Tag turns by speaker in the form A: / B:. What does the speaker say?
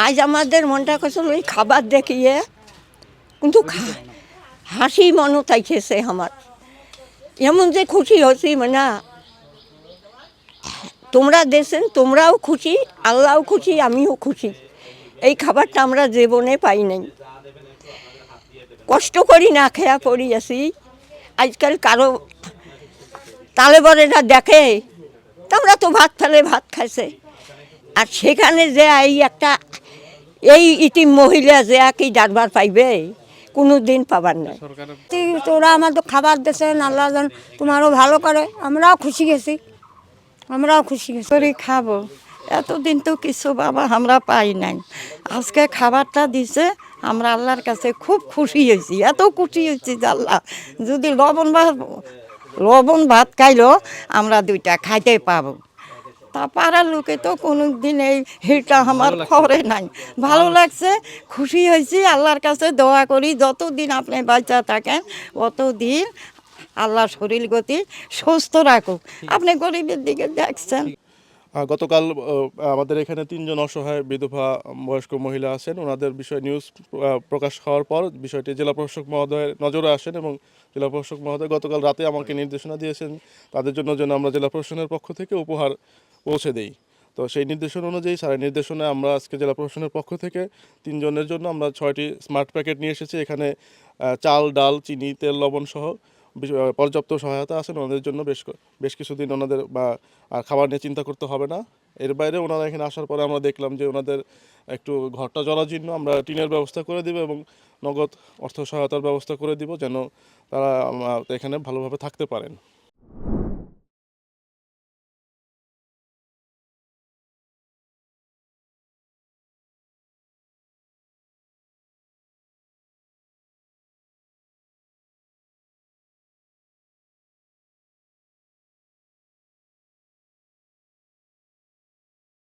A: আজ আমাদের মনটা করছিল ওই খাবার দেখিয়ে, কিন্তু হাসি মনও তাইছে আমার, এমন যে খুশি হচ্ছি মানে তোমরা দেশেন, তোমরাও খুশি, আল্লাহও খুশি, আমিও খুশি। এই খাবারটা আমরা জীবনে পাই নাই, কষ্ট করি না খেয়া পড়ি আছি। আজকাল কারো তালে বরেরা দেখে তোমরা তো ভাত ফেলে ভাত খাইছে, আর সেখানে যে এই একটা এই ইটিম মহিলা যে একই ডারবার পাইবে, কোনো দিন পাবার নাই।
B: তোরা আমাদের খাবার দিয়েছেন, আল্লাহ যেন তোমারও ভালো করে, আমরাও খুশি গেছি, আমরাও খুশি গেছি।
C: করে খাবো, এতদিন তো কিছু বাবা আমরা পাই নাই, আজকে খাবারটা দিছে, আমরা আল্লাহর কাছে খুব খুশি হয়েছি, এত খুশি হয়েছি যে আল্লাহ যদি লবণ ভাত খাইলো আমরা দুইটা খাইতে পাবো। তা পাড়ার লোকে তো কোনো দিন এই হিটা আমার খবরে নাই, ভালো লাগছে, খুশি হয়েছি। আল্লাহর কাছে দোয়া করি যতদিন আপনি বাচ্চা থাকেন অতদিন আল্লাহ শরীর গতি সুস্থ রাখুক। আপনি গরিবের দিকে দেখছেন।
D: গতকাল আমাদের এখানে 3 জন অসহায় বিধবা বয়স্ক মহিলা আছেন, ওনাদের বিষয়ে নিউজ প্রকাশ হওয়ার পর বিষয়টি জেলা প্রশাসক মহোদয়ের নজরে আসেন এবং জেলা প্রশাসক মহোদয় গতকাল রাতে আমাকে নির্দেশনা দিয়েছেন তাদের জন্য যেন আমরা জেলা প্রশাসনের পক্ষ থেকে উপহার পৌঁছে দেই। তো সেই নির্দেশনা অনুযায়ী স্যারের নির্দেশনায় আমরা আজকে জেলা প্রশাসনের পক্ষ থেকে 3 জনের জন্য আমরা 6টি স্মার্ট প্যাকেট নিয়ে এসেছি। এখানে চাল, ডাল, চিনি, তেল, লবণ সহ পর্যাপ্ত সহায়তা আছেন ওনাদের জন্য। বেশ কিছুদিন ওনাদের আর খাবার নিয়ে চিন্তা করতে হবে না। এর বাইরে ওনারা এখানে আসার পরে আমরা দেখলাম যে ওনাদের একটু ঘরটা জরাজীর্ণ, আমরা টিনের ব্যবস্থা করে দিব এবং নগদ অর্থ সহায়তার ব্যবস্থা করে দিব যেন তারা এখানে ভালোভাবে থাকতে পারেন।